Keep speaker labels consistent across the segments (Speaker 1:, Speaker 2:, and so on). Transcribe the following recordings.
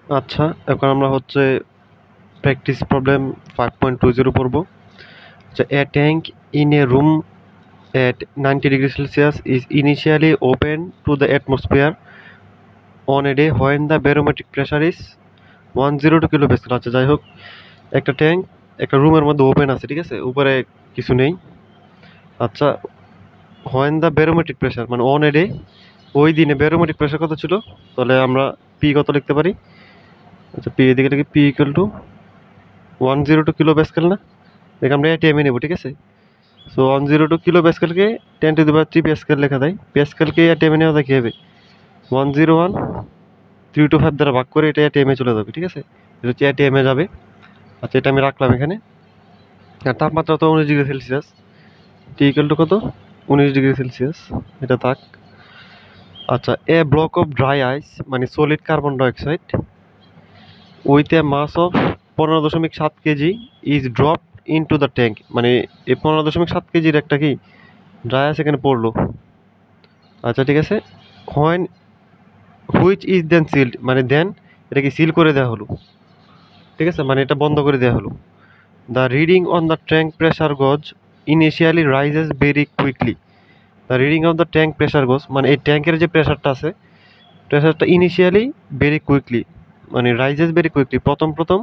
Speaker 1: আচ্ছা, এখন আমরা হচ্ছে প্র্যাকটিস প্রবলেম 5.20 পড়ব। আচ্ছা, এ tank in a room at 90 degrees Celsius is initially open to the atmosphere on a day when the barometric pressure is 102 kilopascal। আচ্ছা, যাই হোক, একটা ট্যাঙ্ক একটা রুমের মধ্যে ওপেন আছে, ঠিক আছে, উপরে কিছু নেই। আচ্ছা, when the barometric pressure মানে অন এ ডে, ওই দিনে barometric pressure কত ছিল? তাহলে আমরা পি কত লিখতে পারি? আচ্ছা, পি এদিকে লিখি P equal to 102 kilo Pascal না? দেখে আমরা এটিএমে নেব, ঠিক আছে। সো 102 কিলো প্যাসকেলকে 10⁻³ প্যাসকেল লেখা যায়। প্যাসকেলকে এটিএমে নেওয়া যায় কীভাবে? 101,325 দ্বারা ভাগ করে এটা এটিএমে চলে যাবে, ঠিক আছে। এটা হচ্ছে এটিএমে যাবে। আচ্ছা, এটা আমি রাখলাম এখানে। আর তাপমাত্রা তো 19 degree Celsius, T equal to কত? 19 ডিগ্রি সেলসিয়াস, এটা থাক। আচ্ছা, a block of dry ice মানে solid carbon dioxide with a mass of 15.7 kg is drop into the tank. মানে এই 15.7 কেজির একটা কি ড্রাই আইস এখানে পড়লো। আচ্ছা, ঠিক আছে। When which is then sealed মানে দেন এটাকে সিল করে দেওয়া হলো, ঠিক আছে, মানে এটা বন্ধ করে দেওয়া হলো। The reading on the tank pressure gauge initially rises very quickly. The reading of the tank pressure gauge মানে এই ট্যাঙ্কের যে প্রেশারটা আছে, প্রেশারটা ইনিশিয়ালি ভেরি কুইকলি মানে রাইজেস ভেরি কুইকলি, প্রথম প্রথম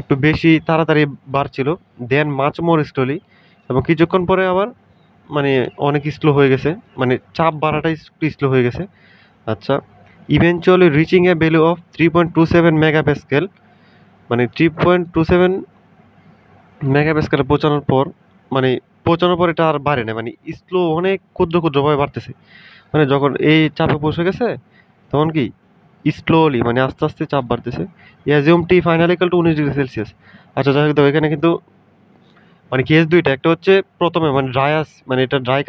Speaker 1: একটু বেশি তাড়াতাড়ি বাড়ছিল, দেন মাচ মোর স্লোলি, এবং কিছুক্ষণ পরে আবার মানে অনেক স্লো হয়ে গেছে, মানে চাপ বাড়াটা একটু স্লো হয়ে গেছে। আচ্ছা, eventually reaching a value of 3.27 megapascal, মানে 3.27 মেগাপ্যাসকেলে পৌঁছানোর পর মানে পৌঁছানোর পর এটা আর বাড়ে না, মানে স্লো অনেক ক্ষুদ্র ক্ষুদ্রভাবে বাড়তেছে। মানে যখন এই চাপে পৌঁছে গেছে তখন কি স্লোলি মানে আস্তে আস্তে চাপ বাড়তেছে। Assume T final equal to 19 degree Celsius. আচ্ছা, যাই হোক, দেখো এখানে কিন্তু মানে কেস দুইটা, একটা হচ্ছে প্রথমে মানে ড্রাই আইস মানে এটা ড্রাই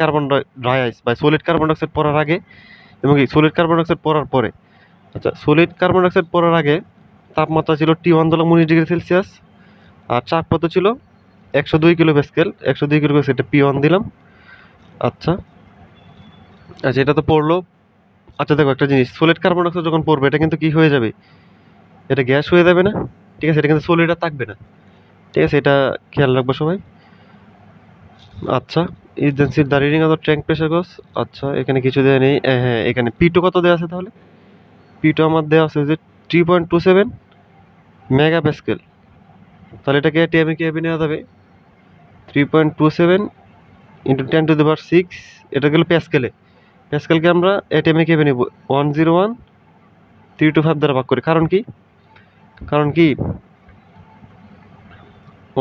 Speaker 1: আইস বা সলিড কার্বন ডাইঅক্সাইড পড়ার আগে এবং কি সলিড কার্বন ডাইঅক্সাইড পড়ার পরে। আচ্ছা, সলিড কার্বন ডাইঅক্সাইড পড়ার আগে তাপমাত্রা ছিল T1 দিলাম 19 ডিগ্রি সেলসিয়াস, আর চাপ কত ছিল? 102 কিলো প্যাসকেল। 102 কিলো প্যাসকেল, এটা P1 দিলাম। আচ্ছা আচ্ছা, এটা তো পড়লো। আচ্ছা, দেখো একটা জিনিস, সলিড কার্বন ডাইঅক্সাইড যখন পড়বে এটা কিন্তু কি হয়ে যাবে? এটা গ্যাস হয়ে যাবে না? ঠিক আছে, এটা কিন্তু সলিড আর থাকবে না, ঠিক আছে, এটা খেয়াল রাখবো সবাই। আচ্ছা, is then sit the reading of the tank pressure gauge. আচ্ছা, এখানে কিছু দেওয়া নেই। হ্যাঁ, এখানে P2 কত দেওয়া আছে তাহলে? P2 আমার দেওয়া আছে যে 3.27 মেগা প্যাসকেল। তাহলে এটাকে এটিএমে কিভাবে নেওয়া যাবে? 3.27 ইন্টু 10⁶, এটা গেল প্যাসকেলে। প্যাসকেলকে আমরা এটিএমে কিভাবে নেব? 101,325 দ্বারা ভাগ করে। কারণ কি? কারণ কি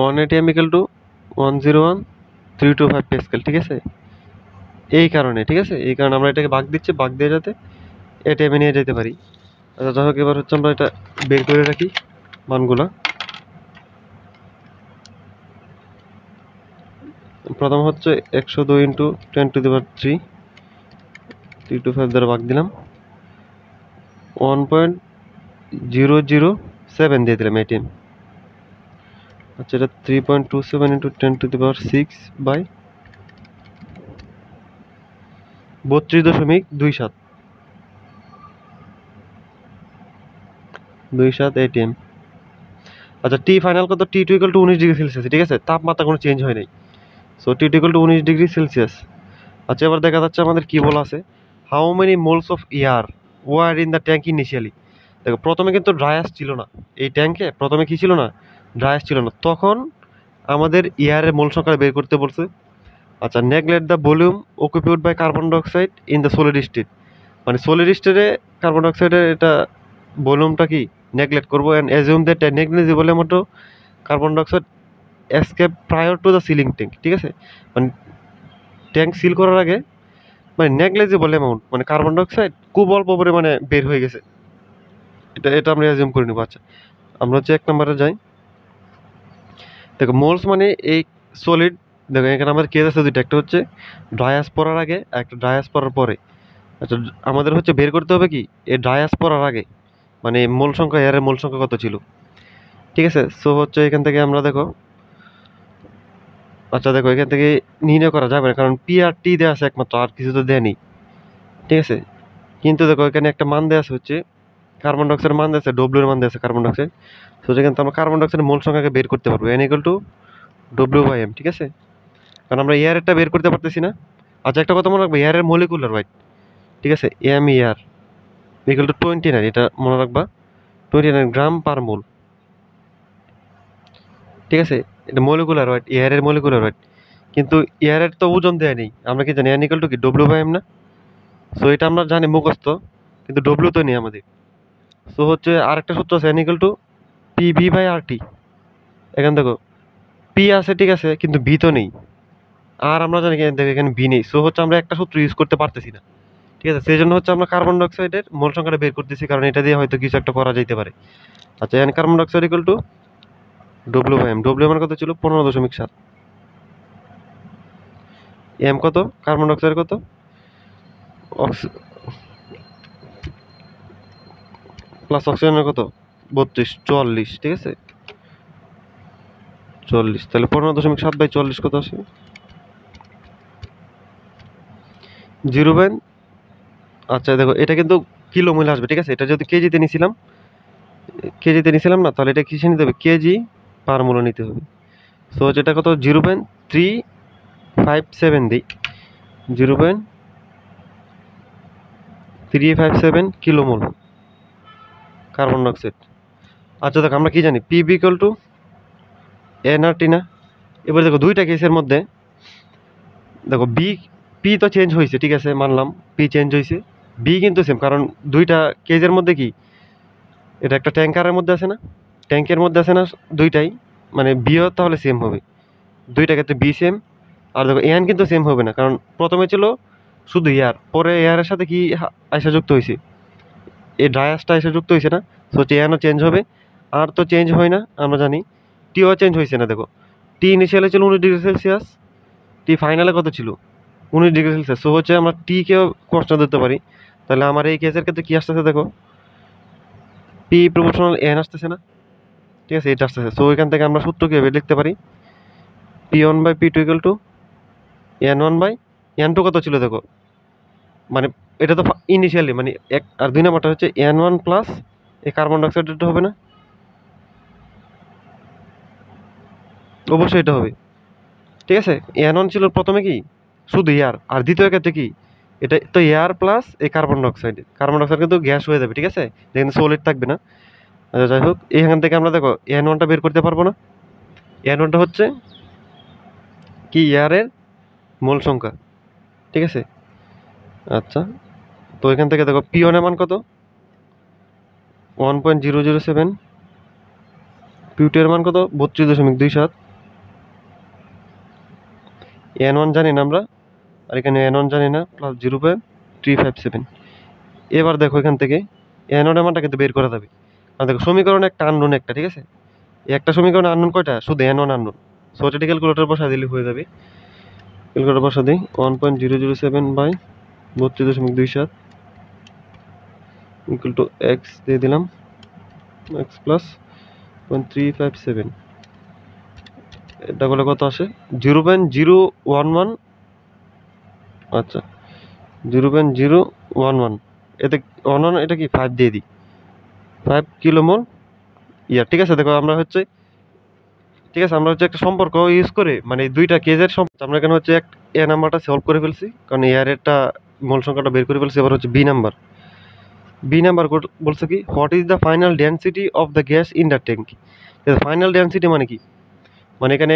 Speaker 1: 1 এটিএম ইকুয়াল টু 101,325 প্যাসকেল, ঠিক আছে। এই কারণে, ঠিক আছে, এই কারণে আমরা এটাকে ভাগ দিচ্ছি, ভাগ দিয়ে যাতে এটিএমে নিয়ে যেতে পারি। আচ্ছা, যাই হোক, এবার হচ্ছে আমরা এটা বের করে রাখি মানগুলা। প্রথম হচ্ছে 102 ইন্টু 10⁻³ 325 দ্বারা ভাগ দিলাম, 1.007 দিয়ে দিলাম এটিএম। আচ্ছা, এটা 3.27 ইন্টু 10⁶ বাই 32.27 এটিএম। আচ্ছা, টি ফাইনাল কত? T2 equal to 19 degree Celsius, ঠিক আছে, তাপমাত্রা কোনো চেঞ্জ হয় নাই। So T2 equal to 19 degree Celsius. আচ্ছা, এবার দেখা যাচ্ছে আমাদের কি বলা আছে, how many moles of air were in the tank initially. দেখো, প্রথমে কিন্তু ড্রাই আইস ছিল না এই ট্যাঙ্কে, প্রথমে কি ছিল না? ড্রাই আইস ছিল না, তখন আমাদের এয়ারের মোল সংখ্যা বের করতে বলছে। আচ্ছা, neglect the volume occupied by carbon dioxide in the solid state, মানে সলিড স্টেটে কার্বন ডাইঅক্সাইডের এটা ভলিউমটা কি নেগলেক্ট করবো, and assume that negligible amount of carbon dioxide escape prior to the sealing tank, ঠিক আছে। মানে ট্যাঙ্ক সিল করার আগে মানে নেগলিজিবল অ্যামাউন্ট মানে কার্বন ডাইঅক্সাইড খুব অল্প পরিমাণে বের হয়ে গেছে, এটা এটা আমরা অ্যাজিউম করে নেবো। আচ্ছা, আমরা হচ্ছে 1 নম্বরে যাই। দেখো, মোলস মানে এই সলিড, দেখো এখানে আমাদের কেস আছে দুইটা, একটা হচ্ছে ড্রাই আইস পড়ার আগে, একটা ড্রাই আইস পড়ার পরে। আচ্ছা, আমাদের হচ্ছে বের করতে হবে কি এই ড্রাই আইস পড়ার আগে মানে মোল সংখ্যা, এয়ারের মোল সংখ্যা কত ছিল, ঠিক আছে। সো হচ্ছে এখান থেকে আমরা দেখো, আচ্ছা দেখো এখান থেকে নির্ণয় করা যাবে না, কারণ পি আর টি দেওয়া আছে একমাত্র, আর কিছু তো দেয়নি, ঠিক আছে। কিন্তু দেখো এখানে একটা মান দেওয়া আছে হচ্ছে কার্বন ডাইঅক্সাইডের মান দিয়েছে, ডব্লিউ এর মান দিয়েছে কার্বন ডাইঅক্সাইড। সো যেখানে আমরা কার্বন ডাইঅক্সাইডের মোল সংখ্যাকে বের করতে পারবো, n ইকুয়াল টু W/m, ঠিক আছে? কারণ আমরা এয়ারেরটা বের করতে পারতেছি না। আচ্ছা, একটা কথা মনে রাখবো, এয়ারের মলিকুলার ওয়েট, ঠিক আছে, MER ইকুয়াল টু 29, এটা মনে রাখবা, 29 গ্রাম পার মোল, ঠিক আছে? এটা মলিকুলার ওয়েট, এয়ারের মলিকুলার ওয়েট। কিন্তু এয়ারের তো ওজন দেয়া নেই, আমরা কি জানি n ইকুয়াল টু কি W/m না? সো এটা আমরা জানি মুখস্থ, কিন্তু ডব্লিউ তো নেই আমাদের। সো হচ্ছে আরেকটা সূত্র আছে, n ইকুয়াল টু PV/RT। এখানে দেখো পি আছে, ঠিক আছে, কিন্তু বি তো নেই। আর আমরা জানি দেখো এখানে বি নেই। সো হচ্ছে আমরা একটা সূত্র ইউজ করতে পারতেছি না, ঠিক আছে? সেই জন্য হচ্ছে আমরা কার্বন ডাইঅক্সাইডের মোল সংখ্যাটা বের করতেছি, কারণ এটা দিয়ে হয়তো কিছু একটা করা যেতে পারে। আচ্ছা, এখানে carbon dioxide equal to W/m। W এর কত ছিল? 15.7। এম কত? কার্বন ডাইঅক্সাইড কত? প্লাস অক্সিজেনের কত? 32, 44, ঠিক আছে, 40। তাহলে 15.7/44 কত আসে? 0. আচ্ছা দেখো, এটা কিন্তু কিলো মূল্য আসবে, ঠিক আছে? এটা যদি কেজিতে নিছিলাম না, তাহলে এটা কিসে নিতে হবে? কেজি পার মোল নিতে হবে। সো যেটা কত? 0.357 দিই, 0.357 কিলো মোল কার্বন ডাইঅক্সাইড। আচ্ছা দেখো, আমরা কি জানি? পিবি ইকুয়াল টু এনআরটি না? এবার দেখো দুইটা কেসের মধ্যে দেখো পি তো চেঞ্জ হয়েছে, ঠিক আছে, মানলাম পি চেঞ্জ হয়েছে, বি কিন্তু সেম, কারণ দুইটা কেজের মধ্যে কি এটা একটা ট্যাঙ্কারের মধ্যে আছে না, ট্যাঙ্কের মধ্যে আছে না দুইটাই, মানে বিও তাহলে সেম হবে দুইটা ক্ষেত্রে, বি সেম। আর দেখো এন কিন্তু সেম হবে না, কারণ প্রথমে ছিল শুধু এয়ার, পরে এয়ারের সাথে কি আইসা যুক্ত হয়েছে, এই ড্রায়াসটা এসে যুক্ত হয়েছে না? সো এনও চেঞ্জ হবে। আর তো চেঞ্জ হয় না, আমরা জানি। টিও চেঞ্জ হয়েছে না, দেখো টি ইনিশিয়ালে ছিল 19 ডিগ্রি সেলসিয়াস, টি ফাইনালে কত ছিল? 19 ডিগ্রি সেলসিয়াস। সো হচ্ছে আমরা টিকেও কনস্ট্যান্ট ধরতে পারি। তাহলে আমার এই কেসের ক্ষেত্রে কি আসতেছে দেখো, পি প্রপোর্শনাল এন আসতেছে না, ঠিক আছে, এটা আসতেছে। সো এখান থেকে আমরা সূত্র কীভাবে লিখতে পারি? P1/P2 ইকুয়াল টু N1/N2 কত ছিল দেখো, মানে এটা তো ইনিশিয়ালি, মানে এক আর দুই নাম্বারটা হচ্ছে N1 প্লাস এই কার্বন ডাইঅক্সাইডটা হবে না? অবশ্যই এটা হবে, ঠিক আছে। N1 ছিল প্রথমে কি শুধু এয়ার, আর দ্বিতীয় ক্ষেত্রে কি এটা তো এয়ার প্লাস এই কার্বন ডাইঅক্সাইড কিন্তু গ্যাস হয়ে যাবে, ঠিক আছে, কিন্তু সলিড থাকবে না। আচ্ছা যাই হোক, এখান থেকে আমরা দেখো N1টা বের করতে পারবো না? N1টা হচ্ছে কি এয়ারের মোল সংখ্যা, ঠিক আছে। আচ্ছা, তো এখান থেকে দেখো P1 এর মান কত? 1.007। P2 এর মান কত? 32.27। N1 জানি না আমরা, আর এখানে N1 জানি না, প্লাস 0.357। এবার দেখো এখান থেকে N1 এর মানটা কিন্তু বের করা যাবে, কারণ দেখো সমীকরণ একটা আননোন একটা, ঠিক আছে, এই একটা সমীকরণ আননোন কয়টা? শুধু N1 আননোন। সো এটা ক্যালকুলেটর বসা দিলে হয়ে যাবে। ক্যালকুলেটর বসা দিই, 1.007/32.27 ইকুয়াল টু এক্স দিয়ে দিলাম, এক্স প্লাস 0.357। এটা বলে কত আসে? 0.011। আচ্ছা, 0.011, এতে 11 এটা কি 5 দিয়ে দিই, 5 কিলোমোল ইয়ার, ঠিক আছে। দেখো আমরা হচ্ছে, ঠিক আছে, আমরা হচ্ছে একটা সম্পর্ক ইউজ করে, মানে দুইটা কেজের সম্পর্ক আমরা এখানে হচ্ছে এ নাম্বারটা সলভ করে ফেলছি, কারণ এয়ারেরটা মোল সংখ্যাটা বের করে ফেলছি। এবার হচ্ছে বি নাম্বার বলছে কি, what is the final density of the gas in the tank. Final density মানে কি, মানে এখানে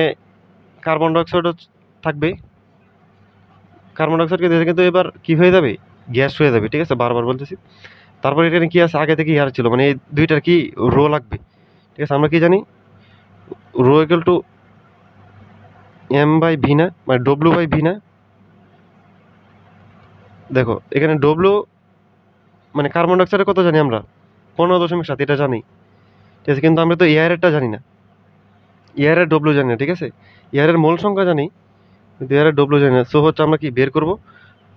Speaker 1: কার্বন ডাইঅক্সাইড থাকবে, কার্বন ডাইঅক্সাইডকে দেখে কিন্তু এবার কি হয়ে যাবে, গ্যাস হয়ে যাবে, ঠিক আছে, বারবার বলতেছি। তারপর এখানে কি আছে, আগে থেকে এয়ার ছিল, মানে এই দুইটার কি রো লাগবে, ঠিক আছে। আমরা কি জানি, রো ইকুয়াল টু M/V না, মানে W/V না? দেখো এখানে ডব্লিউ মানে কার্বন ডাইঅক্সাইডের কত জানি আমরা? 15.7, এটা জানি, ঠিক আছে, কিন্তু আমরা তো এয়ারেরটা জানি না, এয়ারের ডব্লিউ জানি না, ঠিক আছে। এয়ারের মোল সংখ্যা জানি, কিন্তু এয়ারের ডব্লিউ জানি না। সো হচ্ছে আমরা কি বের করবো?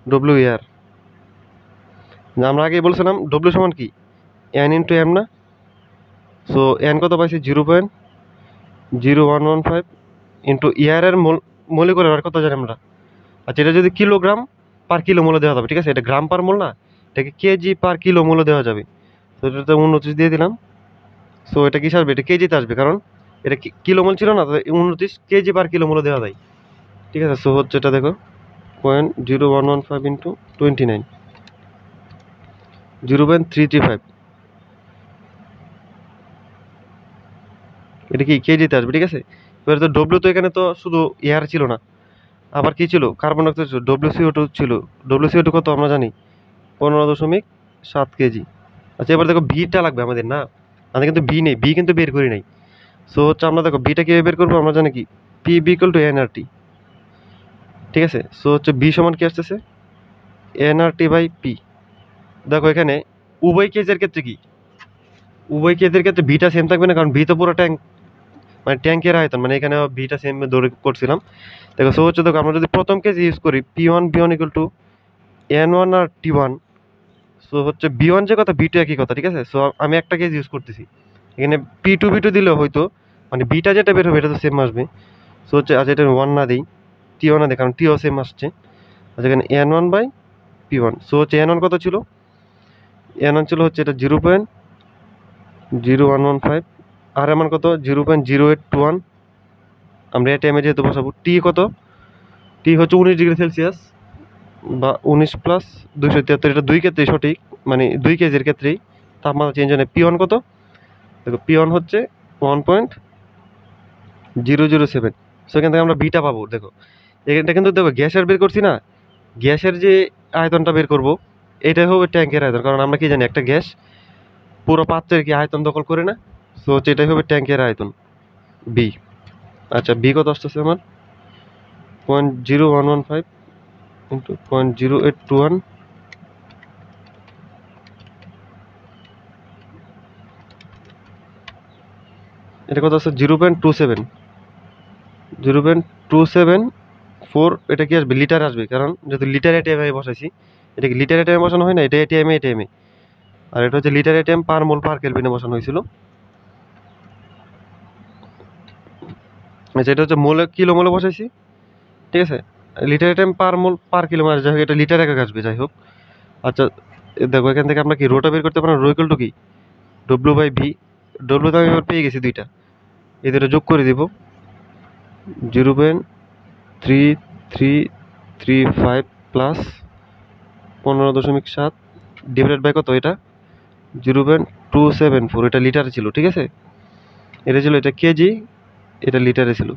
Speaker 1: ডব্লিউ এয়ার, আমরা আগেই বলছিলাম ডব্লিউ সমান কি N/M না? সো এন কত পাইছি? 0.0115 ইন্টু এয়ারের মলিকুলার ওয়েট কত জানি আমরা? আচ্ছা, এটা যদি কিলোগ্রাম পার কিলো মোলে দেওয়া যাবে, ঠিক আছে, এটা গ্রাম পার মোল না, এটাকে কেজি পার কিলো মোলে দেওয়া যাবে। তো এটাতে 29 দিয়ে দিলাম। সো এটা কি আসবে, এটা কেজিতে আসবে, কারণ এটা কিলোমোল ছিল না, তো 29 কেজি পার কিলোমোল দেওয়া যায়। ঠিক আছে, সো হচ্ছে এটা দেখো 0.0115 ইন্টু 29, 0.335, এটা কি কেজিতে আসবে। ঠিক আছে, এবার তো ডব্লিউ তো এখানে তো শুধু এয়ার ছিল না, আবার কি ছিল, কার্বন ডাইঅক্সাইড ছিল, WCO2 ছিল। WCO2 কত আমরা জানি, 15.7 কেজি। আচ্ছা এবার দেখো বিটা লাগবে আমাদের, না আমাদের কিন্তু বি নেই, বি কিন্তু বের করি নাই। সো হচ্ছে আমরা দেখো বিটা কিভাবে বের করবো, আমরা জানি কি P V equal to NRT. ঠিক আছে, সো হচ্ছে বি সমান কি আসতেছে, এনআরটি বাই পি। দেখো এখানে উভয় কেজের ক্ষেত্রে কি, উভয় কেজের ক্ষেত্রে বিটা সেম থাকবে না, কারণ বি তো পুরো ট্যাঙ্ক, মানে ট্যাঙ্কের আয়তন, মানে এখানে বিটা সেম ধরে করছিলাম। দেখো সো হচ্ছে দেখো আমরা যদি প্রথম কেজ ইউজ করি P1 equal to N1 R T1, so হচ্ছে B1 যে কথা B2 একই কথা। ঠিক আছে, সো আমি একটা কেজ ইউজ করতেছি, এখানে P2 দিলেও হয়তো মানে বিটা যেটা বের হবে এটা তো সেম আসবে। সো হচ্ছে আচ্ছা এটা 1 না দিই, T1 না দিই, কারণ Tও সেম আসছে। আচ্ছা এখানে N1 বাই P1, সো হচ্ছে N1 কত ছিল, N1 ছিল হচ্ছে এটা 0.0115, আর এমন কত 0.0821, আমরা এটা এমে যেহেতু বসাবো। টি কত, টি হচ্ছে 19 ডিগ্রি সেলসিয়াস বা 19+273, এটা দুই ক্ষেত্রেই সঠিক, মানে 2 কেজির ক্ষেত্রেই তাপমাত্রা চেঞ্জ হয় না। P1 কত, দেখো P1 হচ্ছে 1.007, সেখান থেকে আমরা বিটা পাবো। দেখো এটা কিন্তু দেখো গ্যাসের বের করছি না, গ্যাসের যে আয়তনটা বের করব এটাই হবে ট্যাঙ্কের আয়তন, কারণ আমরা কি জানি একটা গ্যাস পুরো পাত্রের কি আয়তন দখল করে না। সো হচ্ছে এটাই হবে ট্যাঙ্কের আয়তন বি। আচ্ছা বি কত আসতেছে আমার, 0.0115 ইন্টু 0.0821, এটা কত আছে 0.27, 0.274, এটা কি আসবে, লিটার আসবে, কারণ যেহেতু লিটার এটিএম এ বসাইছি। এটা কি লিটার এটিএম বসানো হয় না, এটা এটিএম এ, আর এটা হচ্ছে লিটার এটিএম পার মোল পার কেলভিনে বসানো হয়েছিল। আচ্ছা এটা হচ্ছে মোলে কিলো মোলে বসাইছি। ঠিক আছে, লিটার এটিএম পার মোল পার কিলো, মানে যাই হোক এটা লিটার একক আসবে, যাই হোক। আচ্ছা দেখো এখান থেকে আমরা কি রোটা বের করতে পারবো, রো ইকুয়াল টু কি ডব্লিউ বাই ভি। ডব্লিউ তো আমি এবার পেয়ে গেছি দুইটা, এই দুটো যোগ করে দিব, 0.3335 প্লাস 15.7 ডিভাইডেড বাই কত, এটা 0.274, এটা লিটারে ছিল। ঠিক আছে, এটা ছিল এটা কেজি, এটা লিটারে ছিল,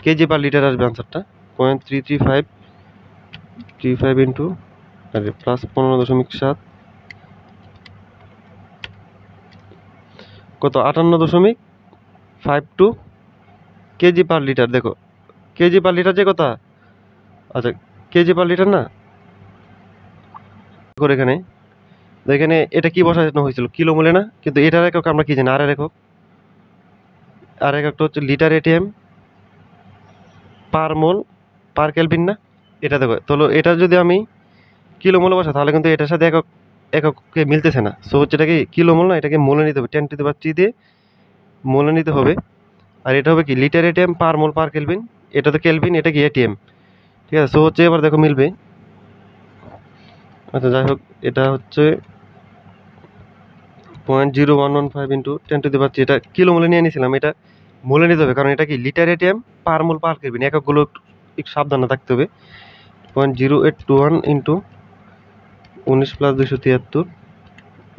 Speaker 1: কেজি পার লিটার আসবে আনসারটা 0.3335 ইন্টু আরে প্লাস 15.7 কত 58.52 কেজি পার লিটার। দেখো কেজি পার লিটার যে কথা, আচ্ছা কেজি পার লিটার না করে এখানে, এখানে এটা কি বসানো হয়েছিল, কিলো মোলে না, কিন্তু এটার একক আমরা কি জানি, আর একক, আর এককটা হচ্ছে লিটার এটিএম পার মোল পার কেলভিন না। এটা দেখো তাহলে এটা যদি আমি কিলো মোলে বসা, তাহলে কিন্তু এটার সাথে এককে মিলতেছে না। সো হচ্ছে এটাকে কিলো মোল না, এটাকে মোলে নিতে হবে, 10⁻³ দিয়ে মোলে নিতে হবে। আর এটা হবে কি লিটার এটিএম পার মোল পার কেলভিন, এটা তো কেলভিন, এটা কি এটিএম। ঠিক আছে, সো হচ্ছে এবার দেখো মিলবে। আচ্ছা যাই হোক এটা হচ্ছে 0.0115 ইন্টু 10⁻³, এটা কিলো মোলে নিয়ে নিয়েছিলাম, এটা মোলে নিতে হবে, কারণ এটা কি লিটার এটিএম পার মোল পার কেলভিন, এককগুলো একটু সাবধানে থাকতে হবে। 0.0821 ইন্টু 19+273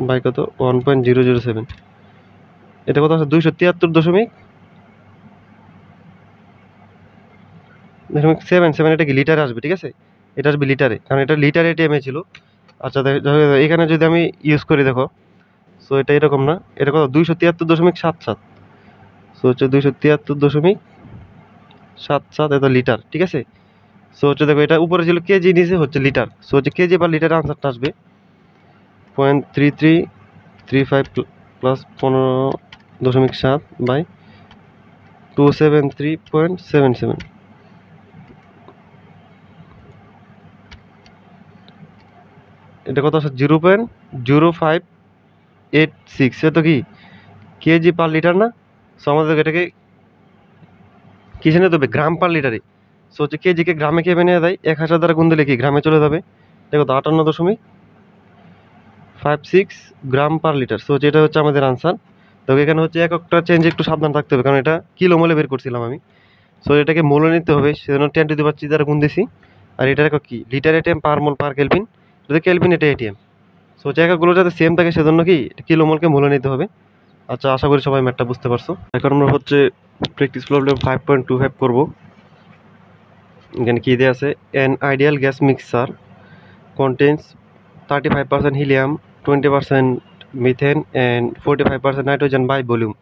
Speaker 1: বাই কত 1.007, এটা কত আছে 273.77, এটা কি লিটারে আসবে। ঠিক আছে, এটা আসবে লিটারে, কারণ এটা লিটার এটিএমে ছিল। আচ্ছা এখানে যদি আমি ইউজ করি দেখো, সো এটা এরকম না, এটা কত 273.77, সো হচ্ছে 273.77 এটা লিটার। ঠিক আছে, সো হচ্ছে দেখো এটা উপরে ছিল কেজি, নিচে হচ্ছে লিটার, সো হচ্ছে কেজি বা লিটার আনসারটা আসবে 0.3335 প্লাস 15.7 বাই 273.77, এটা কত আছে 0.0586, সে তো কি কেজি পার লিটার না। সো আমাদের এটাকে কিসে নিতে হবে, গ্রাম পার লিটারে। সো হচ্ছে কেজিকে গ্রামে কে নিয়ে দেয়, 1000 দ্বারা গুণ দিলে কি গ্রামে চলে যাবে। দেখো তো 58 56 গ্রাম পার লিটার। সো যেটা হচ্ছে আমাদের আনসার। তো এখানে হচ্ছে এককটা চেঞ্জ একটু সাবধান থাকতে হবে, কারণ এটা কিলো মোলে বের করছিলাম আমি। সো এটাকে মোলে নিতে হবে, সেজন্য 10⁻³ দ্বারা গুণ দিছি। আর এটার একক কি, লিটার এটিএম পার মোল পার কেলভিন, যদি কেলভিন এটা এটিএম। সো জায়গাগুলো যাতে সেম থাকে সেজন্য কি কিলো মোলকে মোলে নিতে হবে। আচ্ছা, আশা করি সবাই ম্যাথটা বুঝতে পারছো। এখন আমরা হচ্ছে প্র্যাকটিস প্রবলেম 5.25 করব। এখানে কি দেওয়া আছে, an ideal gas mixer contains 35% helium, 20% methane and 45% nitrogen by volume.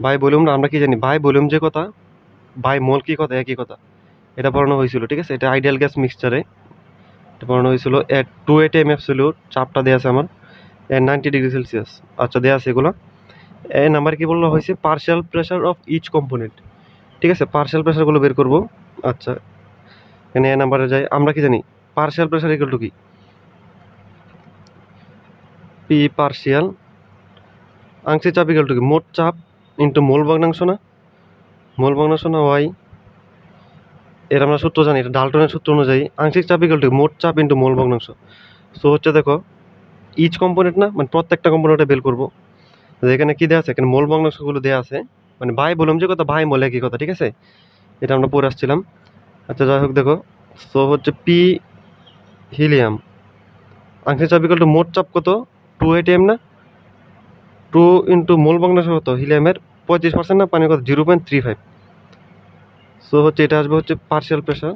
Speaker 1: By volume আমরা কি জানি, বাই ভলিউম যে কথা, বাই মোল কি কথা, একই কথা। এটা পড়ানো হয়েছিল, ঠিক আছে। এটা আইডিয়াল গ্যাস মিক্সচারে এটা পড়ানো হয়েছিল। এট 2 atm অ্যাবসলিউট, চাপটা দেওয়া আছে আমার, এন্ড 90°C। আচ্ছা, দেওয়া আছে এগুলো। এ নাম্বার কি বলা হয়েছে, partial pressure of each component, ঠিক আছে। পার্শিয়াল প্রেশারগুলো বের করবো। আচ্ছা, এখানে এ নাম্বারে যাই। আমরা কি জানি, পার্শিয়াল প্রেশার ইকুয়াল টু কি, পি পার্শিয়াল আংশিক চাপ ইকুয়াল টু কি, মোট চাপ ইন্টু মোল ভগ্নাংশ না, মোল ভগ্নাংশ না ওয়াই। এর আমরা সূত্র জানি, এটা ডাল্টনের সূত্র অনুযায়ী আংশিক চাপ ইকুয়াল টু মোট চাপ ইন্টু মোল ভগ্নাংশ। সো হচ্ছে দেখো, ইচ কম্পোনেন্ট না, মানে প্রত্যেকটা কম্পোনেন্টে বের করবো। এখানে কি দেওয়া আছে, এখানে মোল ভগ্নাংশগুলো দেওয়া আছে, মানে ভাই বললাম যে কথা, ভাই মোল একই কথা, ঠিক আছে। এটা আমরা পড়ে আসছিলাম। আচ্ছা, যাই হোক দেখো, সো হচ্ছে পি হিলিয়াম আংশিক চাপ ইকুয়াল টু মোট চাপ কত, 2 atm না, 2 ইন্টু মোল ভগ্নাংশ কত, হিলিয়ামের 35% না, পানির কত 0.35। সো হচ্ছে এটা আসবে হচ্ছে পার্শিয়াল প্রেশার।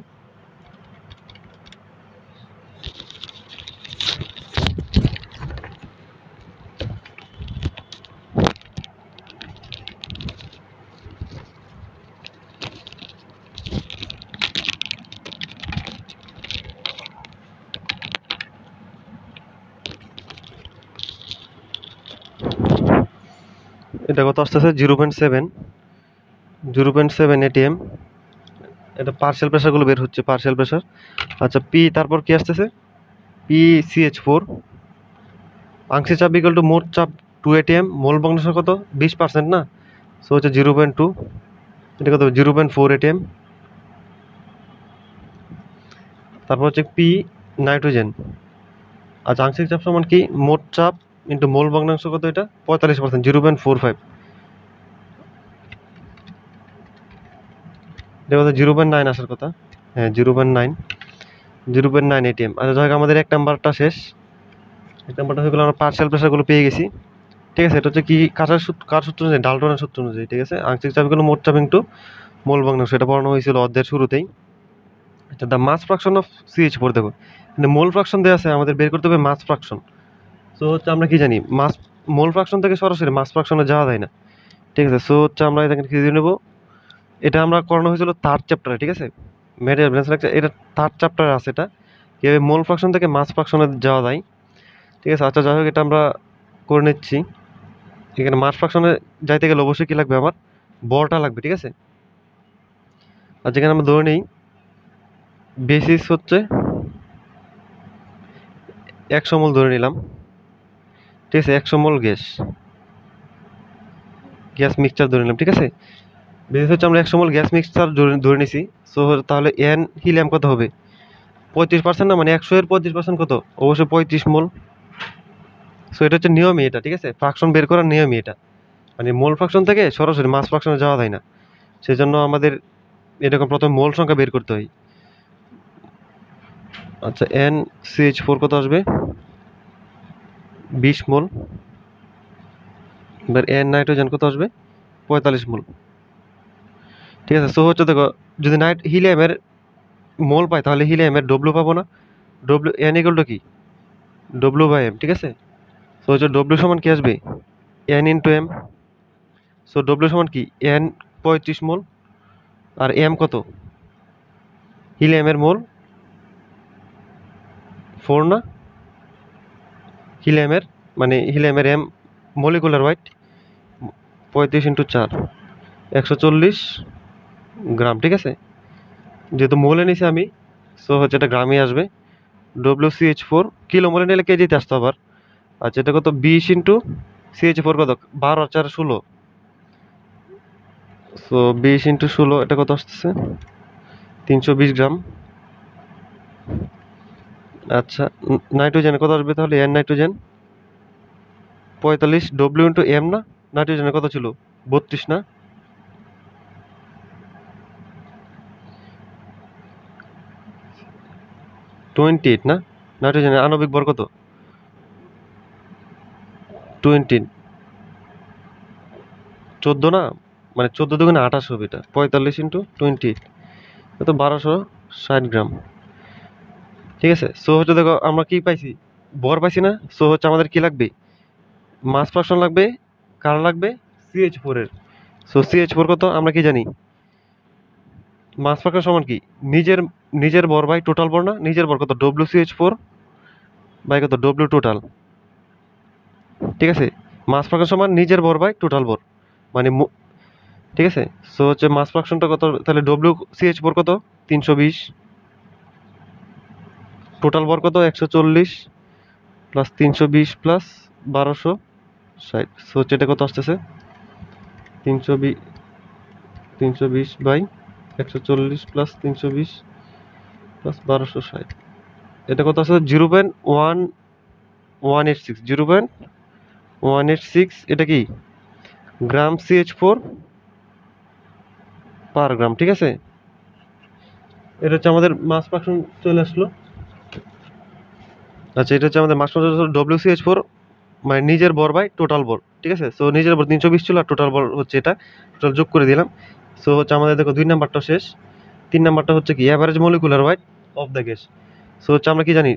Speaker 1: এটা কত আসতেছে, 0.7 atm। এটা পার্শিয়াল প্রেশারগুলো বের হচ্ছে, পার্শিয়াল প্রেশার। আচ্ছা, পি তারপর কি আসতেছে, পি CH4 আংশিক চাপ ইকুয়াল টু মোট চাপ 2 atm, মোল ভগ্নাংশ কত 20% না, সো হচ্ছে 0.2। এটা কত 0.4 atm। তারপর হচ্ছে পি নাইট্রোজেন। আচ্ছা, আংশিক চাপ সমান কি, মোট চাপ ইন্টু মোল ভগ্নাংশ কত, এটা 45%, 0.45। এটা কত 0.9 আসার কথা, হ্যাঁ 0.9 atm। আচ্ছা, যাই হোক আমাদের এক নাম্বারটা শেষ। এক নাম্বারটা হয়ে গেল, আমরা পার্শিয়াল প্রেশারগুলো পেয়ে গেছি, ঠিক আছে। এটা হচ্ছে কি, কার সূত্র অনুযায়ী, ডাল্টনের সূত্র অনুযায়ী, ঠিক আছে। আংশিক চাপ ইকুয়াল মোট চাপ ইন্টু মোল ভগ্নাংশ, এটা পড়ানো হয়েছিল অধ্যায়ের শুরুতেই। আচ্ছা, the mass fraction of CH4 দেখো, মানে মোল ফ্রাকশন দেওয়া আছে, আমাদের বের করতে হবে মাস ফ্রাকশন। সো হচ্ছে আমরা কি জানি, মাস মোল ফ্রাকশন থেকে সরাসরি মাস ফ্রাকশনে যাওয়া যায় না, ঠিক আছে। সো হচ্ছে আমরা এখানে কি দিয়ে নেবো, এটা আমরা করানো হয়েছিল 3rd চ্যাপ্টারে, ঠিক আছে। মেটেরিয়াল ব্যালেন্স লেকচার, এটা 3rd চ্যাপ্টারে আছে, এটা কীভাবে মোল ফ্রাকশন থেকে মাস ফ্রাকশনে যাওয়া যায়, ঠিক আছে। আচ্ছা, যাই হোক এটা আমরা করে নিচ্ছি। এখানে মাস ফ্রাকশনে যাইতে গেলে অবশ্যই কী লাগবে, আমার বলটা লাগবে, ঠিক আছে। আর যেখানে আমরা ধরে নিই বেসিস হচ্ছে 100 মোল ধরে নিলাম, ঠিক আছে। 100 মোল গ্যাস মিক্সচার ধরে নিলাম, ঠিক আছে। বেসিস হচ্ছে আমরা 100 মোল গ্যাস মিক্সচার ধরে নিছি। সো তাহলে এন হিলিয়াম কত হবে, 35% না, মানে 100 এর 35% কত, অবশ্যই 35 মোল। সো এটা হচ্ছে নিয়মই এটা, ঠিক আছে। ফ্রাকশন বের করার নিয়মই এটা, মানে মোল ফ্রাকশন থেকে সরাসরি মাস ফ্রাকশনে যাওয়া যায় না, সেজন্য আমাদের এরকম প্রথমে মোল সংখ্যা বের করতে হয়। আচ্ছা, NCH4 কত আসবে, 20 মোল। এবার N নাইট্রোজেন কত আসবে, 45 মোল, ঠিক আছে। সো হচ্ছে দেখো, যদি হিলিয়ামের মোল পাই তাহলে হিলিয়ামের ডব্লিউ পাবো না, ডব্লিউ N ইকুয়াল টু কি, W/M, ঠিক আছে। সো হচ্ছে ডব্লিউ সমান কি আসবে, N into M। So W সমান কি, N 35 মোল, আর M কত, হিলিয়ামের মোল 4 না, হিলিয়ামের মানে হিলিয়ামের M মলিকুলার ওয়েট 35 ইন্টু 4, 140 গ্রাম, ঠিক আছে। যেহেতু মোলে নিছি আমি, সো হচ্ছে এটা গ্রামই আসবে। WCH4 কিলো মোলে নিলে কেজিতে আসতো আবার। আচ্ছা, এটা কত 20 ইন্টু CH4 কত, 12 আর 4 16। সো 20 ইন্টু 16, এটা কত আসতেছে, 320 গ্রাম। আচ্ছা, নাইট্রোজেন কত আসবে তাহলে, N nitrogen 45 W into M না, নাইট্রোজেনের কত ছিল 32 না, 28 না, নাইট্রোজেনের আণবিক ভর কত 20, 14 না, মানে 14 দুগুণে 28 হবে, এটা 45 ইন্টু 28 তো 1260 গ্রাম। ঠিক আছে, সো হচ্ছে দেখো আমরা কি পাইছি, ভর পাইছি না, সো হচ্ছে আমাদের কি লাগবে, মাস ফ্রাকশন লাগবে, কার লাগবে CH4 এর। সো CH4 কত আমরা কি জানি, মাস ফ্রাকশন সমান কি নিজের নিজের ভর বাই টোটাল ভর না, নিজের ভর কত WCH4 বাই কত W টোটাল। ঠিক আছে, মাস ফ্রাকশন সমান নিজের ভর বাই টোটাল ভর, মানে ঠিক আছে। সো হচ্ছে মাস ফ্রাকশনটা কত, তাহলে WCH4 কত 320, টোটাল ভর কত 140 প্লাস 320 প্লাস 1260। সো হচ্ছে এটা কত আসতেছে 320 বাই 140 প্লাস 320 প্লাস 1260, এটা কত আছে 0.1186, 0.186, এটা কি গ্রাম CH4 পার গ্রাম। ঠিক আছে, এটা হচ্ছে আমাদের মাস ফ্রাকশন চলে আসলো। আচ্ছা, এটা হচ্ছে আমাদের মাস ফ্রাকশন WCH4 মানে নিজের ভর বাই টোটাল ভর। ঠিক আছে, সো নিজের ভর 320 ছিল আর টোটাল ভর হচ্ছে এটা, টোটাল যোগ করে দিলাম। সো হচ্ছে আমাদের দেখো 2 নাম্বারটা শেষ। 3 নাম্বারটা হচ্ছে কি average molecular weight of the gas. So হচ্ছে আমরা কি জানি,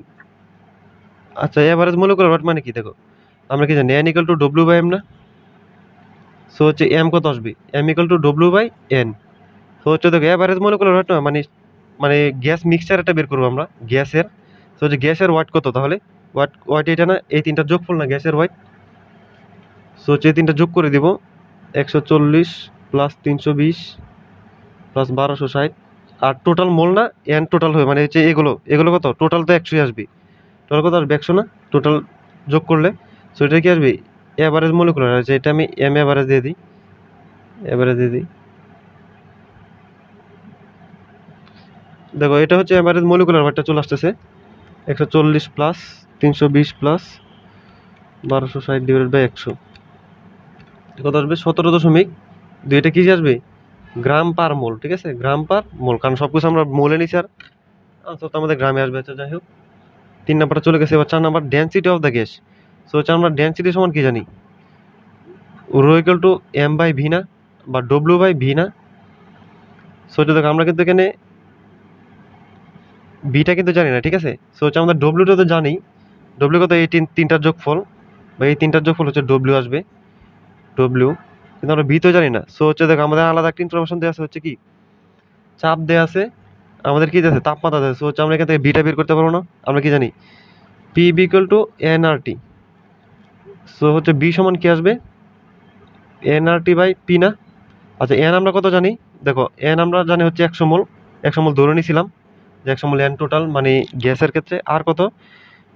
Speaker 1: আচ্ছা অ্যাভারেজ মলিকুলার ওয়েট মানে কি দেখো আমরা কি জানি n equal to W by m না। সো হচ্ছে m কত আসবে, m equal to W by n। So হচ্ছে দেখো অ্যাভারেজ মলিকুলার ওয়েট না, মানে মানে গ্যাস মিক্সচার এটা বের করবো আমরা গ্যাসের। সো হচ্ছে গ্যাসের ওয়েট কত, তাহলে ওয়েট এটা না, এই তিনটা যোগফল না গ্যাসের ওয়েট। সো হচ্ছে এই তিনটা যোগ করে দিব 140 প্লাস 320 প্লাস 1260, আর টোটাল মোল না এন টোটাল হয়ে মানে হচ্ছে এগুলো কত টোটাল তো 100 আসবে, টোটাল কত আসবে 100 না, টোটাল যোগ করলে। সো এটা কি আসবে এভারেজ মলিকুলার আছে, এটা আমি এম এভারেজ দিয়ে দিই, দেখো এটা হচ্ছে এভারেজ মলিকুলার ওয়েটটা চলে আসতেছে 140 প্লাস 320 প্লাস 1260 ডিভাইডেড বাই 100, কত আসবে 17.2, এটা কি আসবে গ্রাম পার মোল। ঠিক আছে, গ্রাম পার মোল, কারণ সবকিছু আমরা মোলে নিছি আর আনসার তো আমাদের গ্রামে আসবে। আচ্ছা যাই হোক, 3 নাম্বারটা চলে গেছে। এবার 4 number density of the gas. So হচ্ছে আমরা ডেন্সিটি সমান কি জানি, rho equal to m by V না, বা W বাই ভি না। সো হচ্ছে দেখো আমরা কিন্তু এখানে বিটা কিন্তু জানি না। ঠিক আছে, সো হচ্ছে আমরা ডব্লিউটা তো জানি, ডব্লিউ কত এই তিনটার যোগফল, বা এই তিনটার যোগফল হচ্ছে ডব্লিউ আসবে, ডব্লিউ, কিন্তু আমরা বি তো জানি না। সো হচ্ছে দেখো আমাদের আলাদা একটা ইনফরমেশন দেওয়া আছে, হচ্ছে কি চাপ দেওয়া আছে, আমাদের কি আছে তাপমাত্রা দেওয়া আছে। সো হচ্ছে আমরা এখান থেকে বিটা বের করতে পারবো না, আমরা কি জানি P V equal to NRT. So হচ্ছে বি সমান কি আসবে এনআরটি বাই পি না। আচ্ছা এন আমরা কত জানি, দেখো এন আমরা জানি হচ্ছে 100 মোল, 100 মোল ধরে নিয়েছিলাম যে 100 মোল এন টোটাল মানে গ্যাসের ক্ষেত্রে, আর কত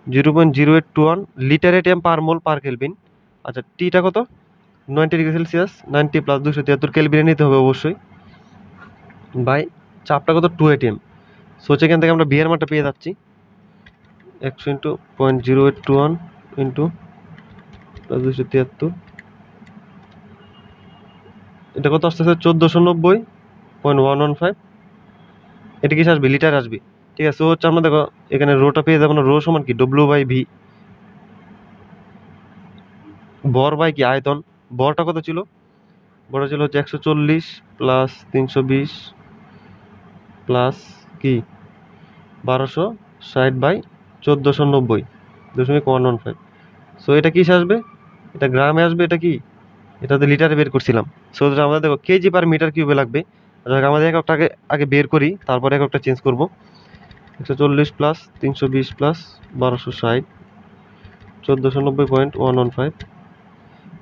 Speaker 1: 0.0821 লিটার এটিএম পার মোল পার কেলভিন। আচ্ছা টিটা কত 90 ডিগ্রি সেলসিয়াস, 90 প্লাস 273 কেলভিনে নিতে হবে অবশ্যই, বাই চাপটা কত 2 এটিএম। সো সেখান থেকে আমরা বি এর মানটা পেয়ে যাচ্ছি 100 ইন্টু 0.0821 ইন্টু প্লাস 273, এটা কত আসতেছে 1490.115, এটা কি আসবে লিটার আসবে। ঠিক আছে, সো হচ্ছে আমরা দেখো এখানে রোটা পেয়ে যাবো না, রো সমান কি ডব্লিউ বাই ভি, ভর বাই কি আয়তন, ভরটা কত ছিল, ভরটা ছিল হচ্ছে 140 প্লাস 320 প্লাস কি 1260 বাই 1490.115। সো এটা কি আসবে, এটা গ্রামে আসবে, এটা কি এটাতে লিটারে বের করছিলাম। সো আমাদের দেখো কেজি পার মিটার কিউবে লাগবে। আচ্ছা আমাদের এককটাকে আগে বের করি, তারপরে এককটা চেঞ্জ করবো। 140 প্লাস 320 প্লাস 1260 1490.115,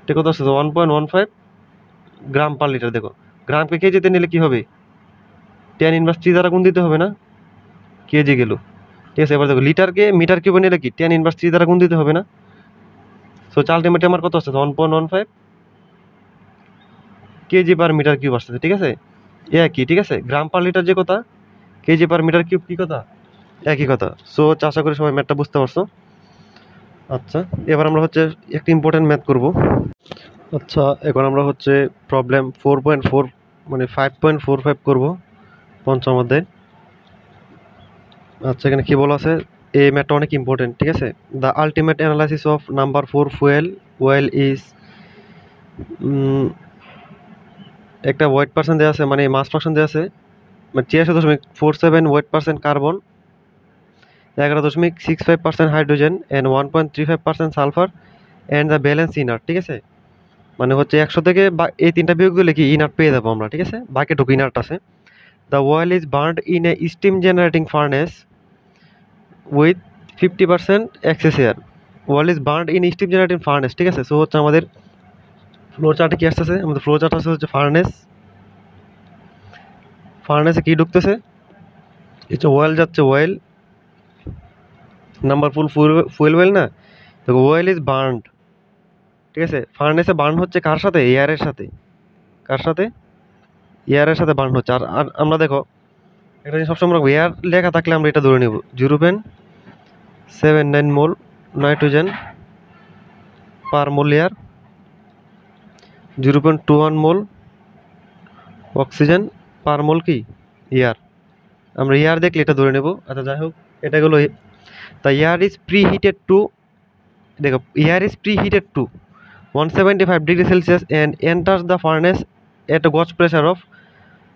Speaker 1: এটা কত আসছে 1.15 গ্রাম পার লিটার। দেখো গ্রামকে কেজিতে নিলে কি হবে, tan ইনভার্স 3 দ্বারা গুণ দিতে হবে না, কেজি গেল। ঠিক আছে, এবার দেখো লিটারকে মিটার কিউবে নিলে কি tan ইনভার্স 3 দ্বারা গুণ দিতে হবে না। সো আলটিমেটলি আমার কত আসছে 1.15 কেজি পার মিটার কিউব আসছে। ঠিক আছে, একই। ঠিক আছে, গ্রাম পার লিটার যে কথা, কেজি পার মিটার কিউব কি কথা, একই কথা। সো আশা করি সবাই ম্যাথটা বুঝতে পারছো। আচ্ছা, এবার আমরা হচ্ছে একটা ইম্পর্টেন্ট ম্যাথ করব। আচ্ছা, এখন আমরা হচ্ছে প্রবলেম 4.4 মানে 5.45 করব পঞ্চম অধ্যায়। আচ্ছা, এখানে কি বলা আছে, এই ম্যাথটা অনেক ইম্পর্টেন্ট, ঠিক আছে। The ultimate analysis of number 4 fuel oil is, একটা ওয়েট পার্সেন্ট দেওয়া আছে, মানে মাস পার্সেন্ট দেওয়া আছে, মানে 83.47 weight percent carbon, 11.65% hydrogen and 1.35% sulphur and the balance inert, ঠিক আছে। মানে হচ্ছে 100 থেকে এই তিনটা বিয়োগ দিলে কি ইনার পেয়ে যাবো আমরা, ঠিক আছে। বাকিটুকু ইনারটা আছে। The oil is burned in a steam generating furnace with 50% excess air. Oil is burned in steam generating furnace, ঠিক আছে। সো হচ্ছে আমাদের ফ্লো চার্টে কি আসতেছে, আমাদের ফ্লো চার্ট আসছে হচ্ছে ফার্নেস, ফার্নেসে কি ঢুকতেছে, হচ্ছে ওয়েল যাচ্ছে, ওয়েল নাম্বার ফুয়েল ওয়েল না, দেখো ওয়েল ইজ বার্নড, ঠিক আছে। ফার্নেসে বার্ন হচ্ছে কার সাথে, এয়ারের সাথে, কার সাথে, এয়ারের সাথে বার্ন হচ্ছে। আর আর আমরা দেখো একটা জিনিস সবসময় রাখবো, এয়ার লেখা থাকলে আমরা এটা ধরে নিব 0.79 মোল নাইট্রোজেন পার মোল এয়ার, 0.21 মোল অক্সিজেন পার মোল কি এয়ার। আমরা এয়ার দেখলে এটা ধরে নেব। আচ্ছা যাই হোক, এটা গেলো। The air is preheated to, দেখো air is preheated to 175 degree Celsius and enters the furnace at a gauge pressure of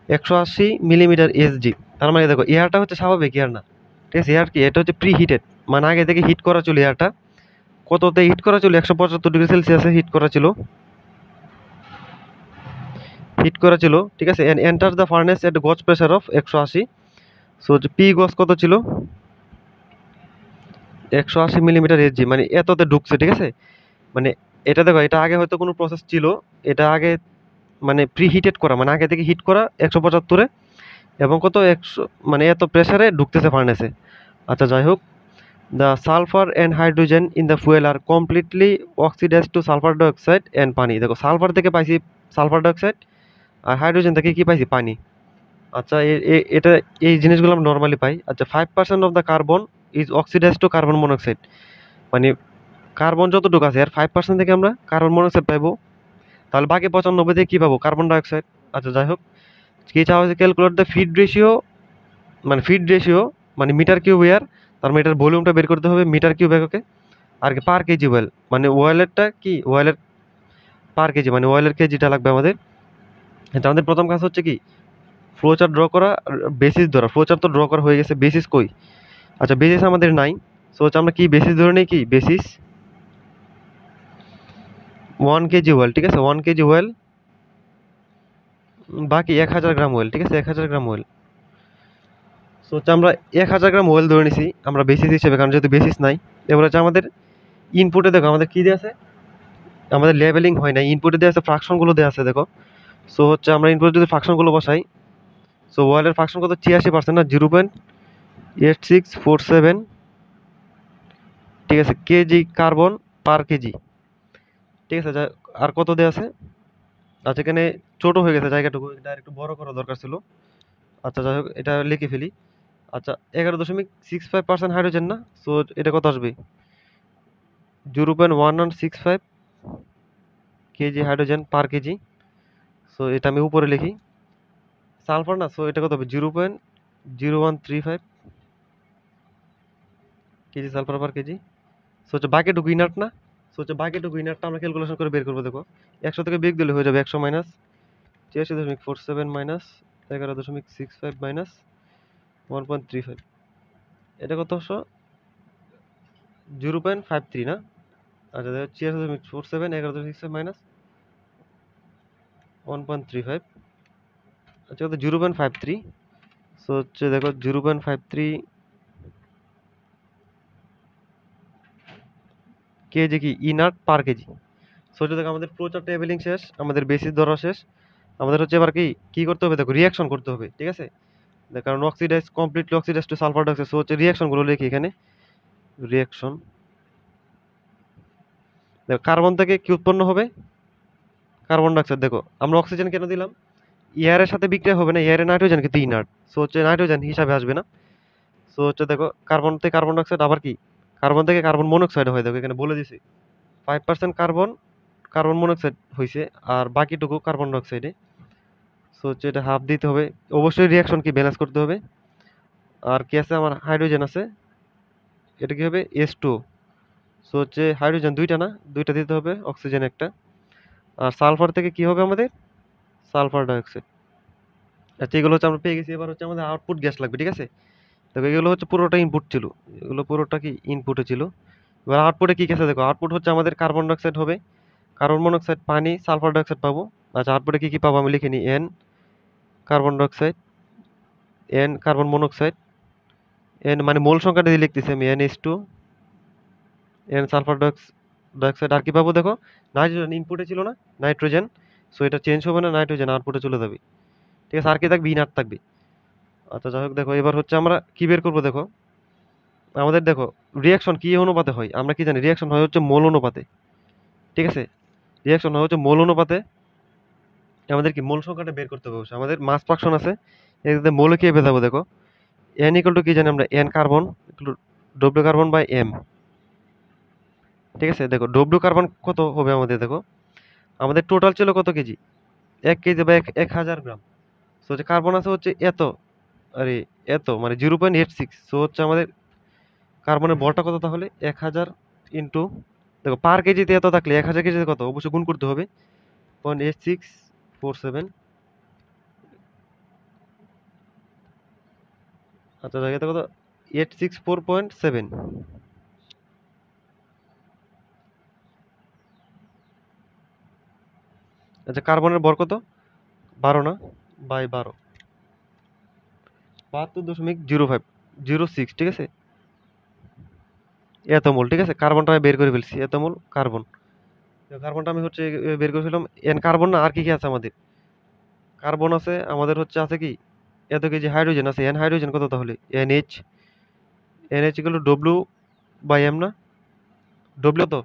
Speaker 1: 180 millimetre SG. তার মানে দেখো এয়ারটা হচ্ছে স্বাভাবিক এয়ার না, ঠিক আছে। এয়ার কি, এটা হচ্ছে প্রি হিটেড, মানে আগে থেকে হিট করা ছিল। এয়ারটা কততে হিট করা ছিল, 175 ডিগ্রি সেলসিয়াসে হিট করা ছিল, হিট করা ছিল, ঠিক আছে। এন্ড এন্টার দ্য ফার্নেস এট গজ প্রেশার অফ 180। সো পি গজ কত ছিল, 180 মিলিমিটার এসজি, মানে এততে ঢুকছে, ঠিক আছে। মানে এটা দেখো, এটা আগে হয়তো কোনো প্রসেস ছিল, এটা আগে মানে প্রি হিটেড করা, মানে আগে থেকে হিট করা 175-এ, এবং কত 100, মানে এত প্রেসারে ঢুকতেছে ফার্নেসে। আচ্ছা যাই হোক, the sulphur and hydrogen in the fuel are completely oxidise to sulphur dioxide and pani. দেখো সালফার থেকে পাইছি সালফার ডাইঅক্সাইড, আর হাইড্রোজেন থেকে কি পাইছি, পানি। আচ্ছা এটা, এই জিনিসগুলো আমরা নর্মালি পাই। আচ্ছা 5% of the carbon is oxidise to carbon monoxide, মানে কার্বন যতটুকু আছে আর 5% থেকে আমরা কার্বন মনোক্সাইড পাইবো, তাহলে বাকি 95 থেকে কী পাবো, কার্বন ডাইঅক্সাইড। আচ্ছা যাই হোক, কি চাওয়া হয়েছে, ক্যালকুলেট দ্য ফিড রেশিও, মানে ফিড রেশিও মানে মিটার কিউব এয়ার, তার মানে এটার ভলিউমটা বের করতে হবে মিটার কিউব এককে। আর কি পার কেজি ওয়েল, মানে ওয়েলেরটা কি, ওয়েলের পার কেজি, মানে ওয়েলের কেজিটা লাগবে আমাদের। এটা আমাদের প্রথম কাজ হচ্ছে কি, ফ্লো চার্ট ড্র করা, বেসিস ধরা। ফ্লো চার্ট তো ড্র করা হয়ে গেছে, বেসিস কই, আচ্ছা বেসিস আমাদের নাই। সো হচ্ছে আমরা কি বেসিস ধরে নিই, কি বেসিস 1 কেজি ওয়েল, ঠিক আছে। 1 কেজি ওয়েল বাকি 1000 গ্রাম ওয়েল, ঠিক আছে, 1000 গ্রাম ওয়েল। সো হচ্ছে আমরা 1000 গ্রাম ওয়েল ধরে নিছি আমরা বেসিস হিসেবে, কারণ যেহেতু বেসিস নাই। এবার হচ্ছে আমাদের ইনপুটে দেখো আমাদের কি দেওয়া আছে, আমাদের লেভেলিং হয় না, ইনপুটে দেওয়া আছে ফ্রাকশনগুলো দেওয়া আছে দেখো। সো হচ্ছে আমরা ইনপুটে যদি ফ্রাকশনগুলো বসাই, সো ওয়েলের ফ্রাকশন কত, 86% না, 0.8647, ঠিক আছে, কেজি কার্বন পার কেজি, ঠিক আছে। আর কত দেওয়া আছে, আচ্ছা এখানে ছোট হয়ে গেছে জায়গাটুকু, এটা আর একটু বড় করা দরকার ছিল। আচ্ছা যাই হোক, এটা লিখে ফেলি। আচ্ছা 11.65% হাইড্রোজেন না, সো এটা কত আসবে, 0.1165 কেজি হাইড্রোজেন পার কেজি। সো এটা আমি উপরে লিখি। সালফার না, সো এটা কত হবে, 0.0135 কেজি সালফার পার কেজি। সো হচ্ছে বাকিটুকু ইনার্ট না, সো হচ্ছে বাকিটুকু ইনার্টটা আমরা ক্যালকুলেশন করে বের করবো। দেখো 100 থেকে বিয়োগ দিলে হয়ে যাবে 100 মাইনাস 83.47 মাইনাস 11.65 মাইনাস 1.35, এটা কত 0.53 না। আচ্ছা দেখো 86.47 11.65 মাইনাস 1.35, আচ্ছা কত 0.53। সো হচ্ছে দেখো 0.53 কেজি কি ইনার্ট পার কেজি। সো হচ্ছে দেখো আমাদের ফ্লোচার্ট টেবিলিং শেষ, আমাদের বেসিস ধরা শেষ। আমাদের হচ্ছে এবার কি কি করতে হবে, দেখো রিয়াকশন করতে হবে, ঠিক আছে। কারণ oxidise completely oxidise to sulphur dioxide. So হচ্ছে রিয়াকশনগুলো লিখি এখানে, রিয়াকশন। দেখো কার্বন থেকে কি উৎপন্ন হবে, কার্বন ডাইঅক্সাইড। দেখো আমরা অক্সিজেন কেন দিলাম, এয়ারের সাথে বিক্রিয়া হবে না, এয়ারে নাইট্রোজেন কিন্তু ইনার্ট, সো হচ্ছে নাইট্রোজেন হিসাবে আসবে না। সো হচ্ছে দেখো কার্বন থেকে কার্বন ডাইঅক্সাইড, আবার কি কার্বন থেকে কার্বন মনোক্সাইড হয়, দেখো এখানে বলে দিছি 5% কার্বন মনোক্সাইড হয়েছে, আর বাকিটুকু কার্বন ডাইঅক্সাইডে। সো হচ্ছে এটা হাফ দিতে হবে। অবশ্যই রিয়াকশন কি ব্যালেন্স করতে হবে। আর কি আছে আমার, হাইড্রোজেন আছে, এটা কি হবে H2। সো হচ্ছে হাইড্রোজেন দুইটা না, দুইটা দিতে হবে, অক্সিজেন একটা। আর সালফার থেকে কি হবে আমাদের, সালফার ডাইঅক্সাইড। আচ্ছা এগুলো হচ্ছে আমরা পেয়ে গেছি। এবার হচ্ছে আমাদের আউটপুট গ্যাস লাগবে, ঠিক আছে। দেখো এগুলো হচ্ছে পুরোটা ইনপুট ছিল, এগুলো পুরোটা কি ইনপুটে ছিল। এবার আউটপুটে কি আছে দেখো, আউটপুট হচ্ছে আমাদের কার্বন ডাইঅক্সাইড হবে, কার্বন মনোক্সাইড, পানি, সালফার ডাইঅক্সাইড পাবো। আচ্ছা আউটপুটে কি কি পাবো আমি লিখে নিই, N carbon dioxide, N carbon monoxide, N মানে মোল সংখ্যাটা দিয়ে লিখতেছি আমি, NH2, এন সালফার ডাইঅক্সাইড। আর কি পাবো দেখো, নাইট্রোজেন ইনপুটে ছিল না, নাইট্রোজেন। সো এটা চেঞ্জ হবে না, নাইট্রোজেন আউটপুটে চলে যাবে, ঠিক আছে। আর কি থাকবে, ইনার থাকবে। আচ্ছা যাই হোক, দেখো এবার হচ্ছে আমরা কি বের করবো দেখো, আমাদের দেখো রিয়াকশন কি অনুপাতে হয়, আমরা কি জানি রিয়াকশন হয় হচ্ছে মোল অনুপাতে, ঠিক আছে। রিয়াকশন হয় হচ্ছে মোল অনুপাতে। আমাদের কি মোল সংখ্যাটা বের করতে হবে অবশ্যই। আমাদের মাস ফ্রাকশন আছে, এটাতে মোলে কি ভেজাবো দেখো, এন ইকুয়াল টু কি জানি আমরা, N carbon W carbon by M, ঠিক আছে। দেখো ডব্লিউ কার্বন কত হবে আমাদের, দেখো আমাদের টোটাল ছিল কত কেজি, 1 কেজি বা 1000 গ্রাম। সো হচ্ছে কার্বন আছে হচ্ছে এত, আরে এত মানে 0.86। সো হচ্ছে আমাদের কার্বনের ভরটা কত তাহলে, 1000 ইন্টু, দেখো পার কেজিতে এত থাকলে 1000 কেজিতে কত, অবশ্যই গুণ করতে হবে, 0.8647। আচ্ছা জায়গাতে কত, 864.7। আচ্ছা কার্বনের ভর কত, 12 না, বাই 12, 72.0506, ঠিক আছে। এত মোল, ঠিক আছে। কার্বনটা আমি বের করে ফেলছি, এত মোল কার্বন। কার্বনটা আমি হচ্ছে বের করে ফেললাম। এন কার্বন না, আর কি কি আছে আমাদের, কার্বন আছে আমাদের, হচ্ছে আছে কি এত কেজি, হাইড্রোজেন আছে, এন হাইড্রোজেন কত তাহলে, NH, NH equal to W by M না, ডব্লিউ তো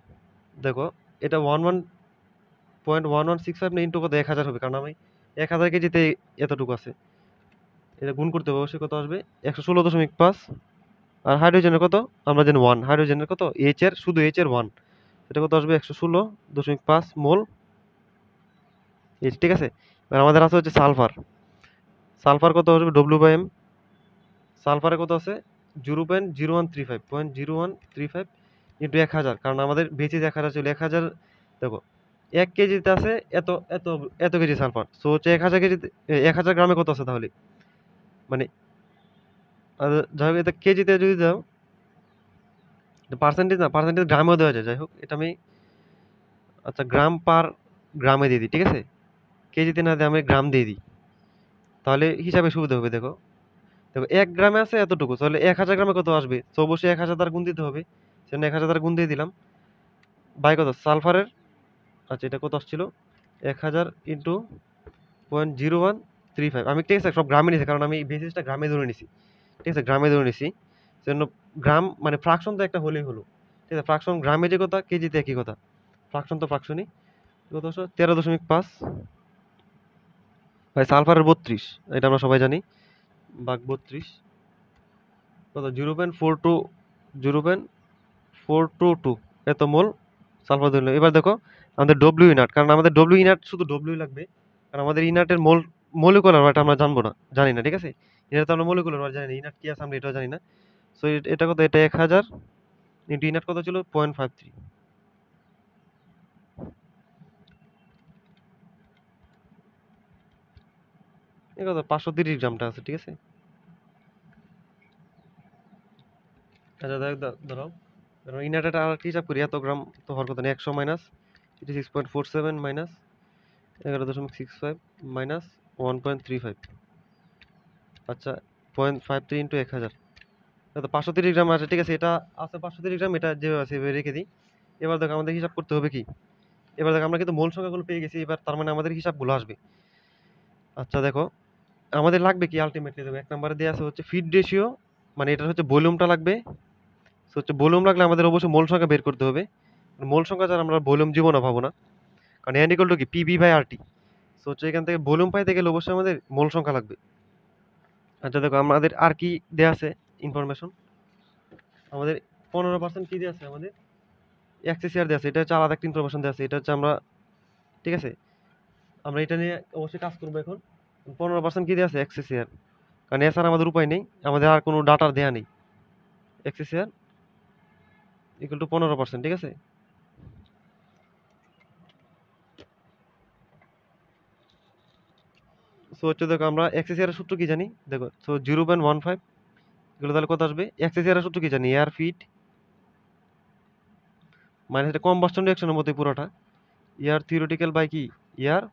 Speaker 1: দেখো এটা 11.1165 না, ইন্টু কত 1000 হবে, কারণ আমি 1000 কেজিতে এতটুকু আছে, এটা গুণ করতে হবে অবশ্যই, কত আসবে 116.5। আর হাইড্রোজেনের কত, আমরা জানি 1, হাইড্রোজেনের কত, এইচ এর শুধু এইচ এর 1, এটা কত আসবে 116.5 মোল এইচ, ঠিক আছে। এবার আমাদের আছে হচ্ছে সালফার, সালফার কত আসবে ডব্লিউ বাই এম, সালফারে কত আছে 0.0135 ইন্টু 1000, কারণ আমাদের বেঁচে 1000 ছিল, 1000 দেখো 1 কেজিতে আছে এত এত এত কেজি সালফার। সো হচ্ছে 1000 কেজিতে 1000 গ্রামে কত আছে তাহলে, মানে যাই হোক এটা কেজিতে যদি দাও, পার্সেন্টেজ না, পার্সেন্টেজ গ্রামেও দেওয়া যায়, যাই হোক এটা আমি, আচ্ছা গ্রাম পার গ্রামে দিয়ে দিই, ঠিক আছে। কেজিতে না দিয়ে আমি গ্রাম দিয়ে দিই, তাহলে হিসাবে সুবিধা হবে। দেখো দেখো 1 গ্রামে আছে এতটুকু, তাহলে 1000 গ্রামে কত আসবে, তো অবশ্যই 1000 দ্বারা গুণ দিতে হবে, সেজন্য 1000 দ্বারা গুণ দিয়ে দিলাম, বাই কত সালফারের, আচ্ছা এটা কত আসছিল 1000 ইন্টু 0.0135। আমি ঠিক আছে সব গ্রামে নিছি, কারণ আমি বেসিসটা গ্রামে ধরে নিছি, ঠিক আছে, গ্রামে ধরে নিছি, সেজন্য গ্রাম মানে ফ্রাকশন তো একটা হলেই হলো, ঠিক আছে। ফ্রাকশন গ্রামে যে কথা, কেজিতে একই কথা, ফ্রাকশন তো ফ্রাকশনই। কত আসলো 13.5 ভাই, সালফারের 32, এটা আমরা সবাই জানি, ভাগ 32 কত 0.42 এত মোল সালফার ধরল। এবার দেখো আমাদের ডব্লিউ ইনাট, কারণ আমাদের ডব্লিউ ইনাট শুধু ডব্লিউ লাগবে, কারণ আমাদের ইনাটের মলিকুলার ওয়েট আমরা জানবো না, জানি না, ঠিক আছে। ইনাট তো আমরা মলিকুলার ওয়েট জানি না, ইনাট কি আছে আমরা এটাও জানি না। সো এটা কত, এটা 1000 ইন্টু ইনাট কত ছিল 0.53, এই কত 530 গ্রামটা আছে, ঠিক আছে। আচ্ছা ধরো ধরো ইনাটের আর কি হিসাব করি, এত গ্রাম তো হওয়ার কথা নেই, 100 মাইনাস 86.47 মাইনাস 11.65 মাইনাস 1.35, আচ্ছা 0.53 ইন্টু 1000, তো 530 গ্রাম আছে, ঠিক আছে। এটা আছে 530 গ্রাম, এটা যেভাবে আছে এভাবে রেখে দিই। এবার দেখো আমাদের হিসাব করতে হবে কি, এবার দেখো আমরা কিন্তু মোল সংখ্যাগুলো পেয়ে গেছি, এবার তার মানে আমাদের হিসাবগুলো আসবে। আচ্ছা দেখো আমাদের লাগবে কি আলটিমেটলি, দেখো 1 নম্বরে দেওয়া আছে হচ্ছে ফিড রেশিও, মানে এটা হচ্ছে ভলিউমটা লাগবে। তো হচ্ছে ভলিউম লাগলে আমাদের অবশ্যই মোল সংখ্যা বের করতে হবে, মোল সংখ্যা ছাড়া আমরা ভলিউম জীবনও পাবো না, কারণ এন ইকুয়াল টু কি পিভি বাই আরটি। তো হচ্ছে এখান থেকে ভলিউম পাইতে গেলে অবশ্যই আমাদের মোল সংখ্যা লাগবে। আচ্ছা দেখো আমাদের আর কি দেয়া আছে ইনফরমেশন, আমাদের 15% কি দিয়ে আছে আমাদের এক্সএসিআর দিয়ে আছে, এটা হচ্ছে আলাদা একটা ইনফরমেশন দিয়ে আছে, এটা হচ্ছে আমরা ঠিক আছে আমরা এটা নিয়ে অবশ্যই কাজ করবো এখন। 15% কি দিয়ে আছে এক্সএসিআর, কারণ এছাড়া আমাদের উপায় নেই, আমাদের আর কোনো ডাটার দেয়া নেই। এক্সএসিআর ইকুয়াল টু 15%, ঠিক আছে। সো হচ্ছে দেখো আমরা এক্সএসিআর এর সূত্র কি জানি, দেখো সো 0.15 এগুলো তাহলে কত আসবে, এক্সএসিআর এর সূত্র কি জানি, এয়ার ফিট মানে এটা কম্বাস্টন রিঅ্যাকশনের মধ্যে পুরোটা, এয়ার থিওরিটিক্যাল বাই কি এয়ার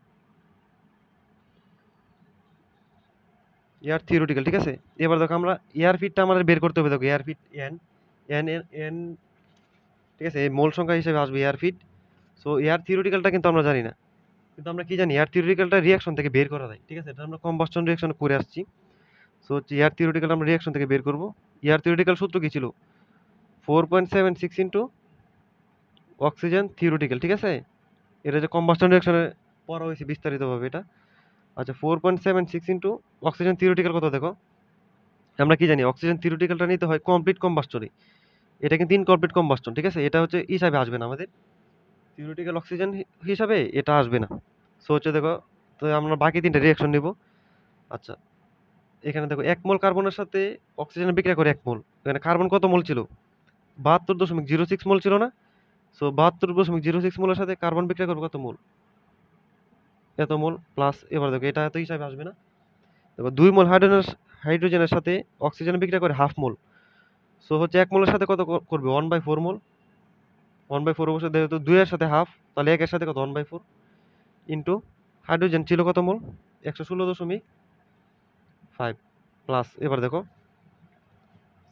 Speaker 1: এয়ার থিওরিটিক্যাল, ঠিক আছে। এবার দেখো আমরা এয়ার ফিটটা আমাদের বের করতে হবে, দেখো air fit N N N ঠিক আছে, এই মোল সংখ্যা হিসেবে আসবে এয়ার ফিট। সো এয়ার থিওরিটিক্যালটা কিন্তু আমরা জানি না, কিন্তু আমরা কি জানি এয়ার থিওরিটিক্যালটা রিঅ্যাকশন থেকে বের করা যায়, ঠিক আছে, এটা আমরা কম্বাস্টন রিঅ্যাকশন করে আসছি। সো হচ্ছে এয়ার থিওরিটিক্যাল আমরা রিঅ্যাকশন থেকে বের করব। এয়ার থিওরিটিক্যাল সূত্র কি ছিল, 4.76 ইন্টু অক্সিজেন থিওরিটিক্যাল, ঠিক আছে। এটা যে কম্বাস্টন রিঅ্যাকশনে পড়া হয়েছে বিস্তারিতভাবে এটা। আচ্ছা 4.76 ইন্টু অক্সিজেন থিওরিটিক্যাল কত, দেখো আমরা কি জানি অক্সিজেন থিওরিটিক্যালটা নিতে হয় কমপ্লিট কম্বাস্টনে, এটা কিন্তু ইনকমপ্লিট কম্বাস্টন, ঠিক আছে, এটা হচ্ছে হিসাবে আসবে না আমাদের থিওরিটিক্যাল অক্সিজেন হিসাবে এটা আসবে না। সো হচ্ছে দেখো, তো আমরা বাকি তিনটা রিঅ্যাকশন নিব। আচ্ছা এখানে দেখো 1 মোল কার্বনের সাথে অক্সিজেন বিক্রিয়া করে 1 মোল, এখানে কার্বন কত মোল ছিল, 72.06 মোল ছিল না। সো 72.06 মোলের সাথে কার্বন বিক্রিয়া করবে কত মোল, এত মোল প্লাস, এবার দেখো এটা এত হিসাবে আসবে না। দেখো 2 মোল হাইড্রোজেনের সাথে অক্সিজেন বিক্রিয়া করে হাফ মোল। সো হচ্ছে 1 মোলের সাথে কত করবে 1/4 মোল, 1/4 অবশ্যই যেহেতু 2 এর সাথে হাফ, তাহলে 1 এর সাথে কত 1/4 ইন্টু হাইড্রোজেন ছিল কত মোল 116.5 প্লাস, এবার দেখো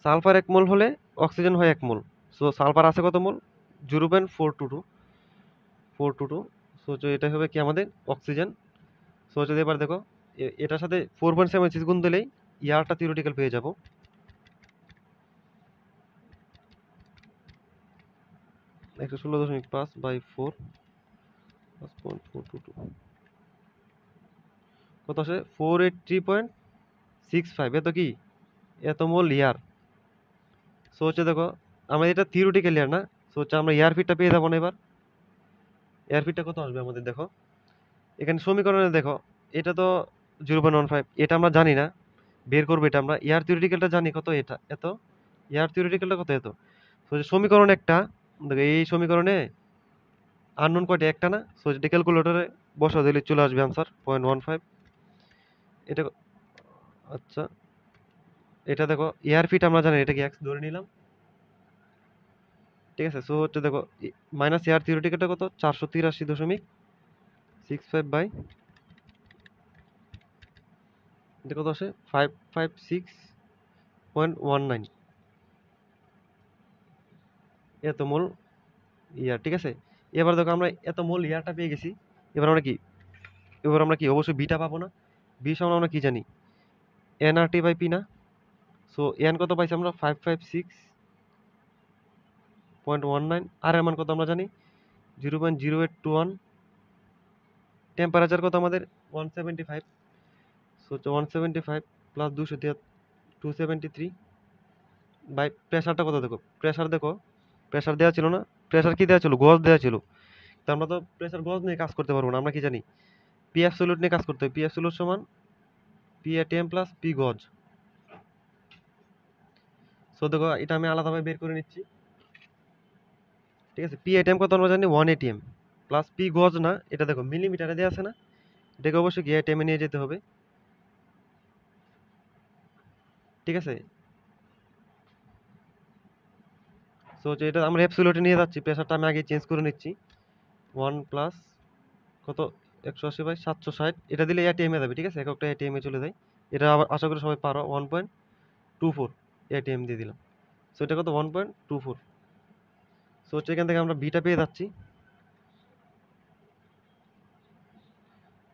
Speaker 1: সালফার 1 মোল হলে অক্সিজেন হয় 1 মোল। সো সালফার আছে কত মোল 0.422। সো এটা হবে কি আমাদের অক্সিজেন। সো যদি এবার দেখো এটার সাথে 4.76 গুণ দিলেই ইয়ারটা থিওরিটিক্যাল পেয়ে যাব। 116.5/4 5.422 কত আসে 483.65, এত কি এত মোল ইয়ার। সো হচ্ছে দেখো আমাদের এটা থিওরিটিক্যাল ইয়ার না, সো হচ্ছে আমরা এয়ার ফিটটা পেয়ে যাবো না। এবার এয়ার ফিটটা কত আসবে আমাদের, দেখো এখানে সমীকরণে দেখো এটা তো 0.15, এটা আমরা জানি না, বের করবো এটা আমরা। এয়ার থিওরিটিক্যালটা জানি কত, এটা এত, এয়ার থিওরিটিক্যালটা কত এত। সো সমীকরণ একটা, দেখো এই সমীকরণে আননোন কয়টা, একটা না। সো এটা ক্যালকুলেটরে বসা দিলে চলে আসবে আনসার 0.15। এটা আচ্ছা এটা দেখো এয়ার ফিট আমরা জানি, এটাকে এক্স ধরে নিলাম, ঠিক আছে। সো হচ্ছে দেখো মাইনাস এয়ার থিওরিটিক্যালটা কত 483.65 বাই এটা কত আসে 556.19 এত মোল ইয়ার, ঠিক আছে। এবার দেখো আমরা এত মোল ইয়ারটা পেয়ে গেছি। এবার আমরা কি, এবার আমরা কি অবশ্যই বিটা পাবো না, বি সমান আমরা কি জানি এনআরটি বাই পি না। সো এন কত পাইছি আমরা 556.19, আর এর মান কত আমরা জানি 0.0821, টেম্পারেচার কত আমাদের 175। সো হচ্ছে 175 প্লাস 200 দিয়ে 273 বাই প্রেশারটা কত, দেখো প্রেশার দেখো প্রেশার দেওয়া ছিল না, প্রেশার কি দেওয়া ছিল গজ দেওয়া ছিল, তো আমরা তো প্রেশার গজ নিয়ে কাজ করতে পারবো না, আমরা কি জানি পি অ্যাবসলিউট নিয়ে কাজ করতে হবে, পি অ্যাবসলিউট সমান পি এটিএম প্লাস পি গজ। সো দেখো এটা আমি আলাদাভাবে বের করে নিচ্ছি, ঠিক আছে। পি এটিএম কত আমরা জানি 1 এটিএম প্লাস পি গজ না, এটা দেখো মিলিমিটারে দেওয়া আছে না, এটাকে অবশ্যই কি এটিএম এ নিয়ে যেতে হবে, ঠিক আছে। সো এটা আমরা অ্যাবসলিউটে নিয়ে যাচ্ছি, প্রেশারটা আমি আগে চেঞ্জ করে নিচ্ছি 1 প্লাস কত 180/760, এটা দিলে এটিএম এ যাবে, ঠিক আছে, এককটা এটিএম এ চলে যায়। এটা আবার আশা করি সবাই পারো 1.24 এটিএম দিয়ে দিলাম। সো এটা কত 1.24। সো এখান থেকে আমরা বিটা পেয়ে যাচ্ছি,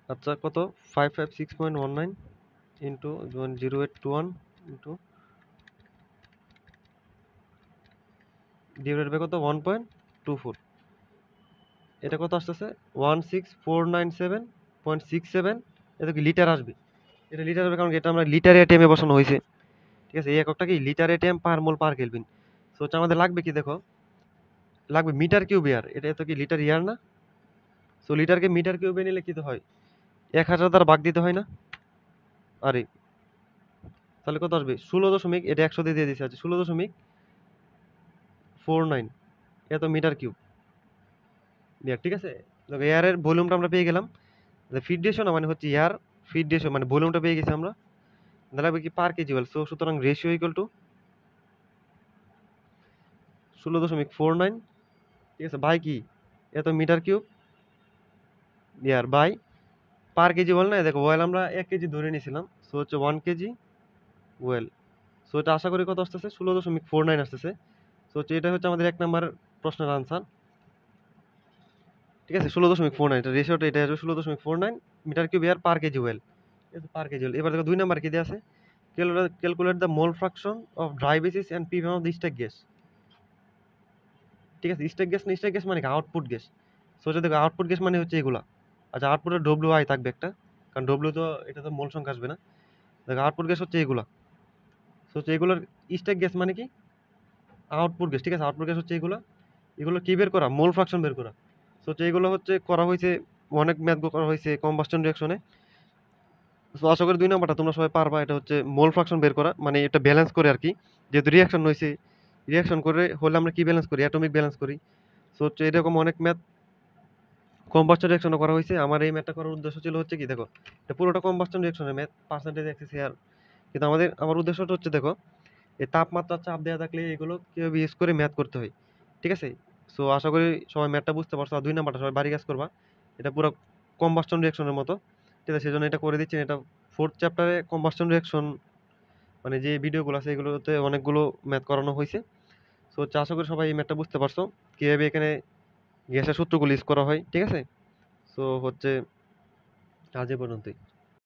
Speaker 1: আচ্ছা কত 556.19 ইন্টু 0.0821 ইন্টু ডিভাইডেড বাই কত 1.24, এটা কত আসতেছে 16497.67, এটা কি লিটার আসবে, এটা লিটার হবে কারণ এটা আমরা লিটার এটিএম এ বসানো হয়েছে, ঠিক আছে। এই এককটা কি লিটার এটিএম পার মোল পার কেলভিন। সো হচ্ছে আমাদের লাগবে কি দেখো, লাগবে মিটার কিউব এয়ার। এটা তো কি লিটার ইয়ার না? সো লিটারকে মিটার কিউবে নিলে কি তো হয়, 1000 দ্বারা ভাগ দিতে হয় না? আরে তাহলে কত আসবে, 16 দশমিক, এটা 100 দিয়ে দিয়ে দিচ্ছে, আছে 16.49 এত মিটার কিউব এয়ার। ঠিক আছে, দেখো এয়ারের ভলিউমটা আমরা পেয়ে গেলাম। ফিট রেশিও না মানে হচ্ছে এয়ার ফিট রেশিও মানে ভলিউমটা পেয়ে গেছি আমরা। লাগবে কি পার কেজি ওয়েল। সো সুতরাং রেশিও ইকুয়াল টু 16.49, ঠিক আছে, বাই কি এত metre cube air by per kg oil. না দেখো ওয়েল আমরা 1 কেজি ধরে নিয়েছিলাম, সো হচ্ছে 1 কেজি ওয়েল। সো এটা আশা করি কত আসতেছে, 16.49 আসতেছে। সো হচ্ছে এটা হচ্ছে আমাদের 1 নাম্বার প্রশ্নের আনসার। ঠিক আছে, 16.49, এটা রেশিওটা এটা হচ্ছে 16.49 মিটার কিউব এয়ার পার কেজি ওয়েল, ঠিক আছে, পার কেজি ওয়েল। এবার দেখো 2 নাম্বার কি দেওয়া আছে, calculate the mole fraction of dry basis and PM of the stack gas. ঠিক আছে, স্ট্যাক গ্যাস না, স্ট্যাক গ্যাস মানে কি আউটপুট গ্যাস। সো এটা দেখো আউটপুট গ্যাস মানে হচ্ছে এগুলা। আচ্ছা আউটপুটের ডব্লিউ আই থাকবে একটা, কারণ ডব্লিউ তো এটা তো মোল সংখ্যা আসবে না। দেখো আউটপুট গ্যাস হচ্ছে এগুলা। সো হচ্ছে এগুলোর স্ট্যাক গ্যাস মানে কি আউটপুট গ্যাস। ঠিক আছে, আউটপুট গ্যাস হচ্ছে এগুলা। এগুলো কি বের করা, মোল ফ্র্যাকশন বের করা। সো হচ্ছে এগুলো হচ্ছে করা হয়েছে, অনেক ম্যাথ করা হয়েছে কম্বাস্টন রিঅ্যাকশনে। সো আশা করি 2 নাম্বারটা তোমরা সবাই পারবা। এটা হচ্ছে মোল ফ্র্যাকশন বের করা, মানে এটা ব্যালেন্স করে আর কি। যেহেতু রিঅ্যাকশন হইছে, রিঅ্যাকশন করে হলে আমরা কি ব্যালেন্স করি, অ্যাটমিক ব্যালেন্স করি। সো হচ্ছে এরকম অনেক ম্যাথ কম্বাস্টন রিঅ্যাকশনে করা হয়েছে। আমার এই ম্যাথটা করার উদ্দেশ্য ছিল হচ্ছে কি দেখো, এটা পুরোটা কম্বাস্টন রিঅ্যাকশনের ম্যাথ, পার্সেন্টেজ এক্সেস হিয়ার। কিন্তু আমার উদ্দেশ্যটা হচ্ছে দেখো, এই তাপমাত্রার চাপ দেওয়া থাকলে এগুলো কিভাবে ইউজ করে ম্যাথ করতে হয়। ঠিক আছে, সো আশা করি সবাই ম্যাথটা বুঝতে পারছো। আর 2 নাম্বারটা সবাই বাড়ি কাজ করবা, এটা পুরো কম্বাস্টন রিঅ্যাকশনের মতো। ঠিক আছে, সেজন্য এটা করে দিচ্ছি। এটা 4th চ্যাপ্টারে কম্বাস্টন রিঅ্যাকশন মানে যে ভিডিওগুলো আছে এগুলোতে অনেকগুলো ম্যাথ করানো হয়েছে। সো হচ্ছে আশা করি সবাই এই ম্যাথটা বুঝতে পারছো, কিভাবে এখানে গ্যাসের সূত্রগুলো ইউজ করা হয়। ঠিক আছে, সো হচ্ছে আজ এ পর্যন্তই।